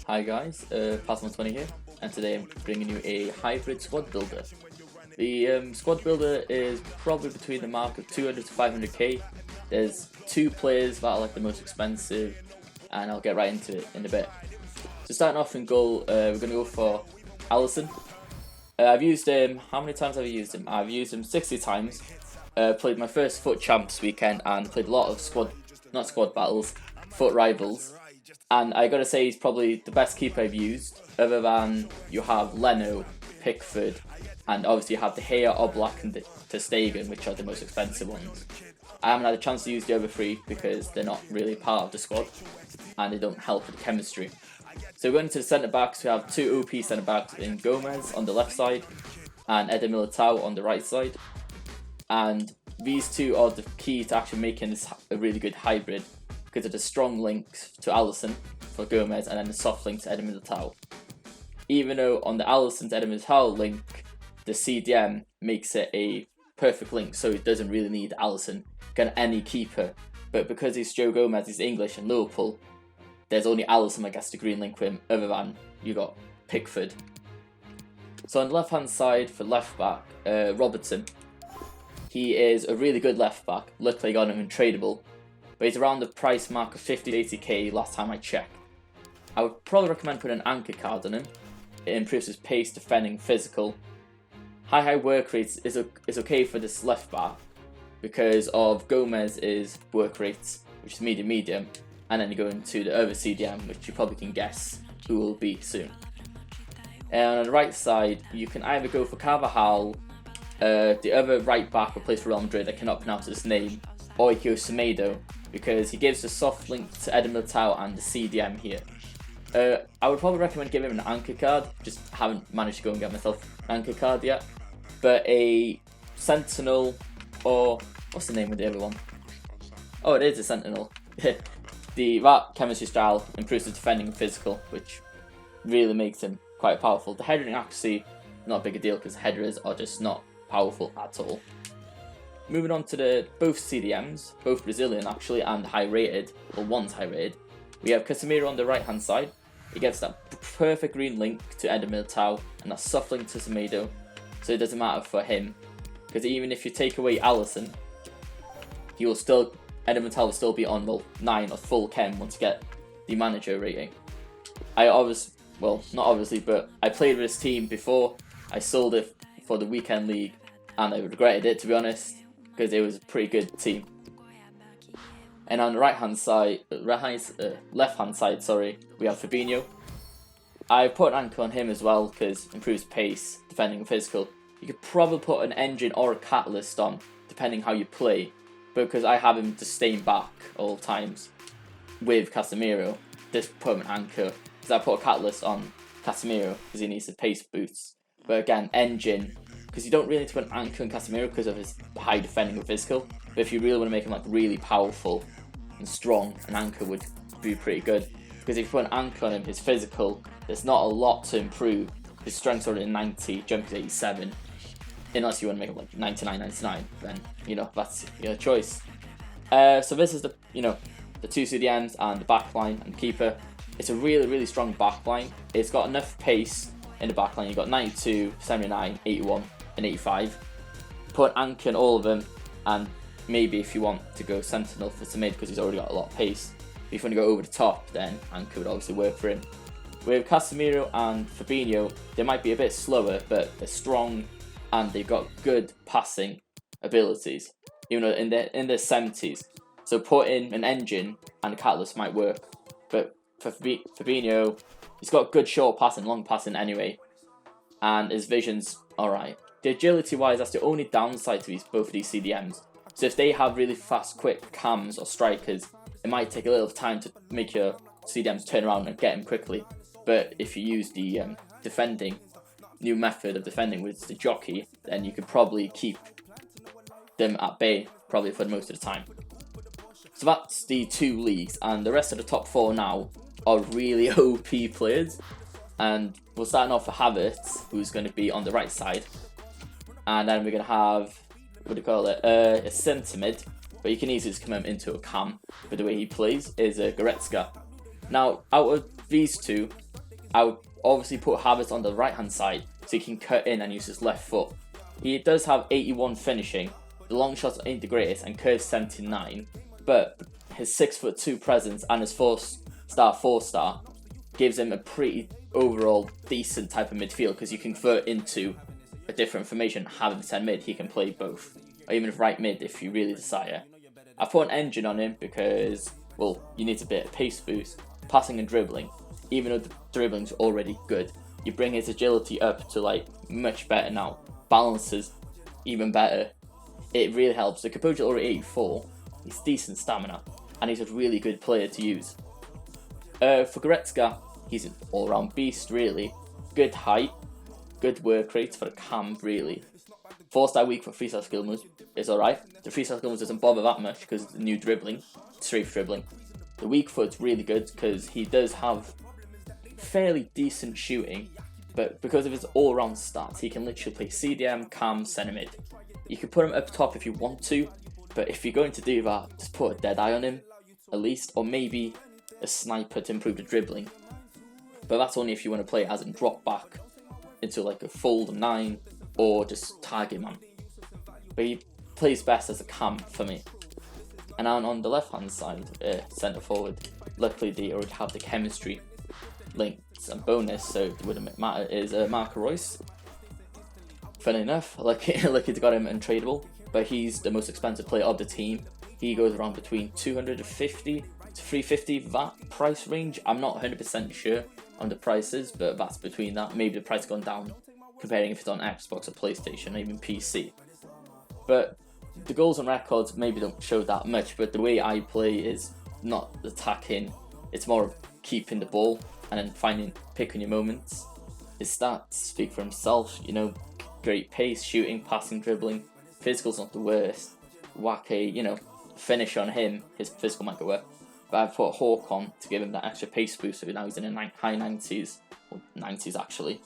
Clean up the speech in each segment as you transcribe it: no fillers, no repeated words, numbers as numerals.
Hi guys, Plasma20 here, and today I'm bringing you a hybrid squad builder. The squad builder is probably between the mark of 200 to 500k. There's two players that are like the most expensive, and I'll get right into it in a bit. So starting off in goal, we're going to go for Alisson. I've used him, how many times have I used him? I've used him 60 times. Played my first FUT champs weekend and played a lot of squad battles, FUT rivals. And I gotta say he's probably the best keeper I've used, other than you have Leno, Pickford, and obviously you have De Gea, Oblak and Ter Stegen, which are the most expensive ones. I haven't had a chance to use the other three because they're not really part of the squad and they don't help with the chemistry. So going to the centre backs, we have two OP centre backs in Gomez on the left side and Eder Militao on the right side. And these two are the key to actually making this a really good hybrid, because of the strong links to Alisson for Gomez and then the soft link to Eder Militao. Even though on the Alisson to Eder Militao link, the CDM makes it a perfect link, so it doesn't really need Alisson, get any keeper. But because he's Joe Gomez, he's English and Liverpool, there's only Alisson that gets the green link with him, other than you got Pickford. So on the left hand side for left back, Robertson. He is a really good left back, luckily I got him in tradable, but he's around the price mark of 50 to 80k last time I checked. I would probably recommend putting an anchor card on him. It improves his pace, defending, physical. High work rates is okay for this left back because of Gomez's work rates, which is medium, and then you go into the other CDM, which you probably can guess who will be soon. And on the right side, you can either go for Carvajal, the other right back who plays for Real Madrid, I cannot pronounce his name, or you can go Semedo, because he gives a soft link to Eder Militao and the CDM here. I would probably recommend giving him an anchor card, just haven't managed to go and get myself an anchor card yet. But a Sentinel, or what's the name of the other one? Oh, it is a Sentinel. That chemistry style improves the defending and physical, which really makes him quite powerful. The headering accuracy, not a big a deal because headers are just not powerful at all. Moving on to both CDMs, both Brazilian actually, and high rated, or one's high rated. We have Casemiro on the right hand side. He gets that perfect green link to Eder Militao and that soft link to Semedo, so it doesn't matter for him, because even if you take away Alisson, Eder Militao will still be on 9 or full chem once you get the manager rating. Not obviously, but I played with this team before. I sold it for the weekend league and I regretted it, to be honest, because it was a pretty good team. And on the left hand side, we have Fabinho. I put an anchor on him as well because improves pace, defending and physical. You could probably put an engine or a catalyst on, depending how you play, but because I have him to stay back all times with Casemiro, just put him an anchor, because I put a catalyst on Casemiro because he needs the pace boosts. But again, engine, because you don't really need to put an anchor on Casemiro because of his high defending and physical. But if you really want to make him like really powerful and strong, an anchor would be pretty good. Because if you put an anchor on him, his physical, there's not a lot to improve. His strength's already 90, jumping to 87. Unless you want to make him like 99, then that's your choice. So this is the two CDMs and the backline and the keeper. It's a really strong backline. It's got enough pace in the backline. You've got 92, 79, 81 and 85. Put an anchor in all of them, and maybe if you want to go Sentinel for Semedo because he's already got a lot of pace. If you want to go over the top, then anchor would obviously work for him. With Casemiro and Fabinho, they might be a bit slower, but they're strong and they've got good passing abilities, even though in their 70s. So put in an engine and a catalyst might work. But for Fabinho, he's got good short passing, long passing anyway, and his vision's alright. The agility wise, that's the only downside to both of these CDMs. So if they have really fast, quick cams or strikers, it might take a little time to make your CDMs turn around and get him quickly. But if you use the new method of defending with the jockey, then you could probably keep them at bay probably for most of the time. So that's the two leagues, and the rest of the top 4 now are really OP players. And we're starting off with Havertz, who's going to be on the right side, and then we're going to have a centre mid, but you can easily just come him into a cam. But the way he plays is a Goretzka, Now, out of these two, I would obviously put Havertz on the right hand side so he can cut in and use his left foot. He does have 81 finishing, the long shots ain't the greatest, and curves 79, but his 6'2" presence and his 4-star gives him a pretty overall decent type of midfield, because you can convert into a different formation. Having 10 mid, he can play both, or even right mid if you really desire. I put an engine on him because, well, you need a bit of pace boost, passing and dribbling. Even though the dribbling's already good, you bring his agility up to like much better now. Balances even better. It really helps. The composure already 84. He's decent stamina, and he's a really good player to use. For Goretzka, he's an all-round beast really. Good height, good work rate for a cam really. 4-star weak for 3-star skill moves is alright. The 3-star skill moves doesn't bother that much because it's the new dribbling, strafe dribbling. The weak foot's really good because he does have fairly decent shooting, but because of his all-round stats, he can literally play CDM, cam, centre mid. You can put him up top if you want to, but if you're going to do that, just put a dead eye on him, at least, or maybe a sniper to improve the dribbling. But that's only if you want to play as a drop back into like a full 9 or just target man. But he plays best as a cam for me. And on the left hand side, centre forward, luckily they already have the chemistry links and bonus, so it wouldn't matter, is Marco Reus. Funny enough, lucky to got him untradeable, but he's the most expensive player of the team. He goes around between 250 to 350 that price range. I'm not 100% sure on the prices, but that's between that. Maybe the price has gone down comparing if it's on Xbox or PlayStation or even PC. But the goals and records maybe don't show that much, but the way I play is not attacking, it's more of keeping the ball and then picking your moments. His stats speak for himself, you know, great pace, shooting, passing, dribbling. Physical's not the worst. Whack a, finish on him, his physical might go up. But I've put Hawk on to give him that extra pace boost, so now he's in a high 90s, or 90s actually.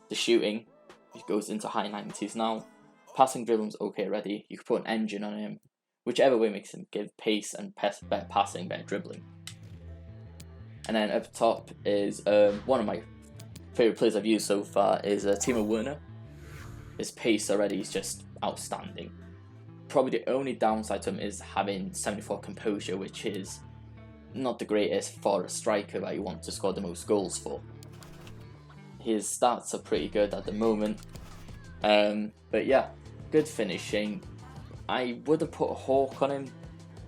The shooting, he goes into high 90s now. Passing, dribbling's okay already. You can put an engine on him. Whichever way makes him give pace and better passing, better dribbling. And then up top is one of my favourite players I've used so far is Timo Werner. His pace already is just outstanding. Probably the only downside to him is having 74 composure, which is not the greatest for a striker that you want to score the most goals for. His stats are pretty good at the moment. But yeah, good finishing. I would have put a Hawk on him.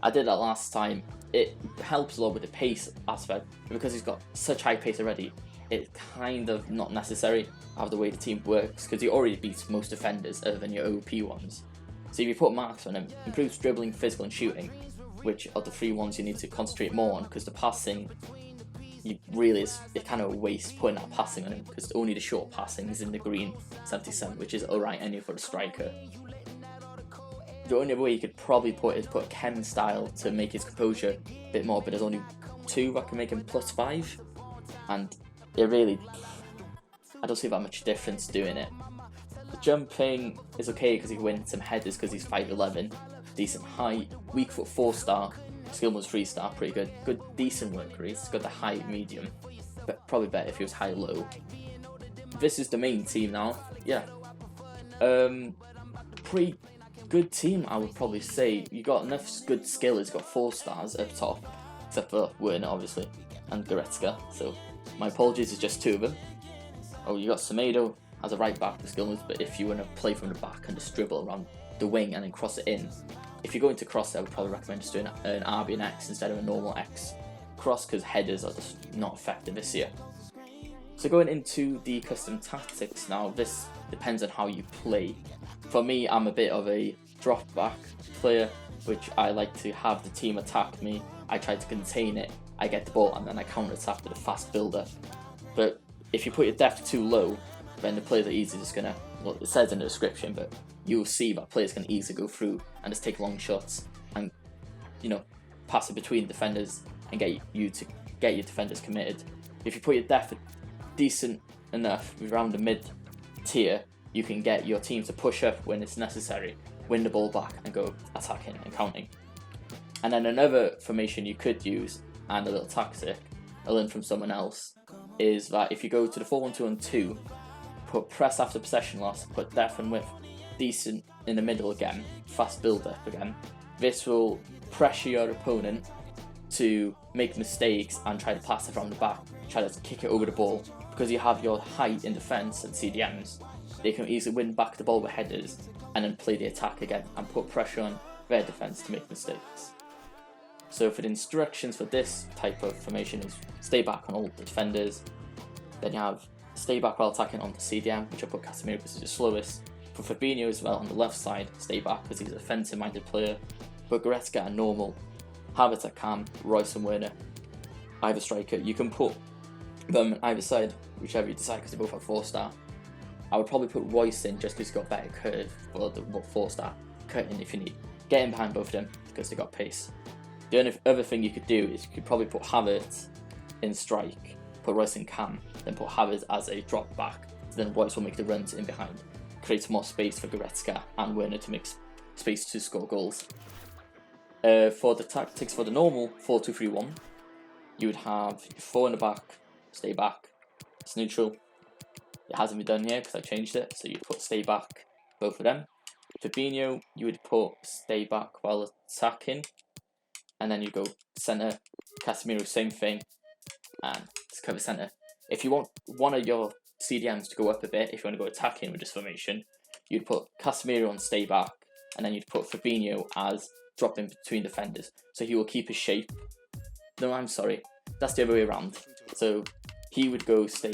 I did that last time. It helps a lot with the pace aspect, because he's got such high pace already. It's kind of not necessary of the way the team works, because he already beats most defenders other than your OP ones. So if you put marks on him, improves dribbling, physical and shooting, which are the 3 ones you need to concentrate more on, because the passing, it kind of a waste putting that passing on him, because only the short passing is in the green 77, which is alright anyway for a striker. The only way you could probably put a Chem style to make his composure a bit more, but there's only 2 that can make him +5, and I don't see that much difference doing it. The jumping is okay because he can win some headers because he's 5'11", decent height, weak foot 4-star, skill moves 3-star, pretty good, decent work rate. He's got the high medium, but probably better if he was high low. This is the main team now. Yeah, pretty good team, I would probably say. You got enough good skill. He's got 4 stars up top, except for Werner obviously and Goretzka. So my apologies, it's just 2 of them. Oh, you got Semedo as a right back for skill moves, but if you want to play from the back and just dribble around the wing and then cross it in, if you're going to cross it, I would probably recommend just doing an RB and X instead of a normal X cross, because headers are just not effective this year. So going into the custom tactics now, this depends on how you play. For me, I'm a bit of a drop back player, which I like to have the team attack me. I try to contain it, I get the ball, and then I counter attack with a fast builder. But if you put your depth too low, then the players are easily just gonna, well, it says in the description, but you'll see that players can easily go through and just take long shots and, pass it between defenders and get your defenders committed. If you put your depth decent enough around the mid tier, you can get your team to push up when it's necessary, win the ball back and go attacking and counting. And then another formation you could use, and a little tactic, I learned from someone else, is that if you go to the 4-1-2-1-2, put press after possession loss, put depth and width decent in the middle again, fast build up again, this will pressure your opponent to make mistakes and try to pass it from the back, try to kick it over the ball. Because you have your height in defence and CDMs, they can easily win back the ball with headers and then play the attack again and put pressure on their defence to make mistakes. So for the instructions for this type of formation is stay back on all the defenders, then you have stay back while attacking on the CDM, which I put Casemiro because he's the slowest. For Fabinho as well on the left side, stay back because he's a defensive minded player. But Goretzka are normal, Havertz at cam, Royce and Werner either striker. You can put them on either side, whichever you decide, because they both have 4-star. I would probably put Royce in just because he's got better curve for the 4-star. Cut in if you need. Get in behind both of them because they got pace. The only other thing you could do is you could probably put Havertz in strike, put Royce in cam, then put Havertz as a drop back. So then Royce will make the runs in behind, creates more space for Goretzka and Werner to make space to score goals. For the tactics for the normal 4-2-3-1, you would have 4 in the back, stay back, it's neutral. It hasn't been done here because I changed it, so you'd put stay back, both of them. Fabinho, you would put stay back while attacking, and then you go centre. Casemiro, same thing, and it's cover centre. If you want one of your CDMs to go up a bit, if you want to go attacking with this formation, you'd put Casemiro on stay back, and then you'd put Fabinho as dropping between defenders, so he will keep his shape. No, I'm sorry, that's the other way around. So he would go stay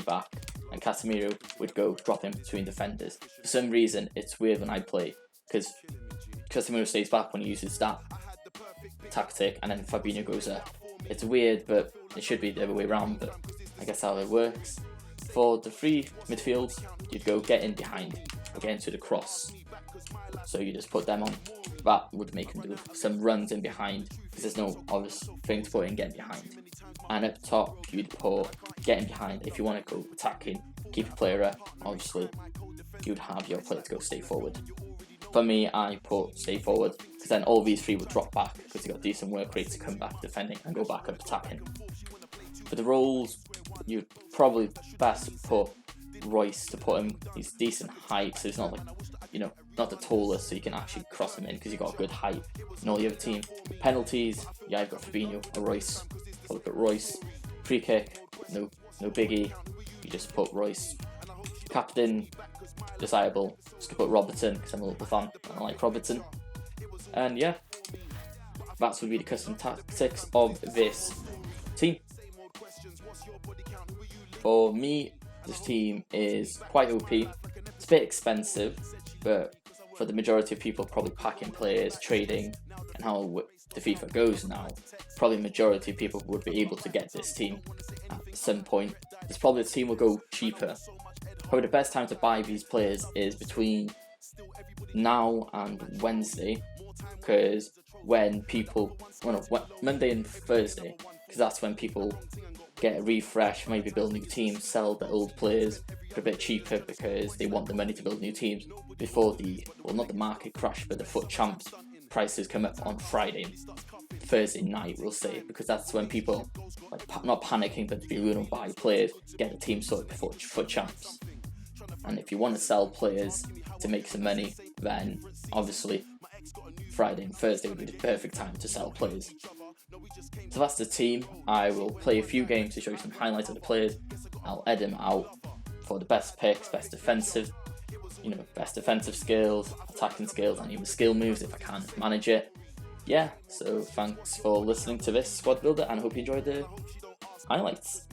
back, and Casemiro would go drop in between defenders. For some reason, it's weird when I play, because Casemiro stays back when he uses that tactic, and then Fabinho goes up. It's weird, but it should be the other way around, but I guess how it works. For the free midfield, you'd go get in behind, or get into the cross. So you just put them on. That would make them do some runs in behind, because there's no obvious thing to put in getting behind. And up top, you'd put getting behind. If you want to go attacking, keep a player up, obviously, you'd have your player to go stay forward. For me, I put stay forward, because then all these three would drop back, because they got decent work rates to come back defending and go back up attacking. For the roles, you'd probably best put Royce to put him, he's decent height, so he's not like, not the tallest, so you can actually cross him in because you've got a good height. And all the other team. Penalties, yeah, I've got Fabinho or Royce. Probably put Royce. Free kick, no biggie. You just put Royce. Captain, desirable. Just put Robertson because I'm a little fan. I like Robertson. And yeah, that would be the custom tactics of this team. For me, this team is quite OP. It's a bit expensive, but for the majority of people probably packing players, trading, and how the FIFA goes now, probably the majority of people would be able to get this team at some point. This probably the team will go cheaper. Probably the best time to buy these players is between now and Wednesday, because when Monday and Thursday, because that's when people get a refresh, maybe build new teams, sell the old players for a bit cheaper because they want the money to build new teams before not the market crash, but the FUT Champs prices come up on Friday, Thursday night, we'll say, because that's when people, not panicking, but be willing to buy players, get the team sorted before FUT Champs. And if you want to sell players to make some money, then obviously Friday and Thursday would be the perfect time to sell players. So that's the team. I will play a few games to show you some highlights of the players. I'll edit them out for the best picks, best defensive skills, attacking skills, and even skill moves if I can manage it. Yeah, so thanks for listening to this squad builder, and I hope you enjoyed the highlights.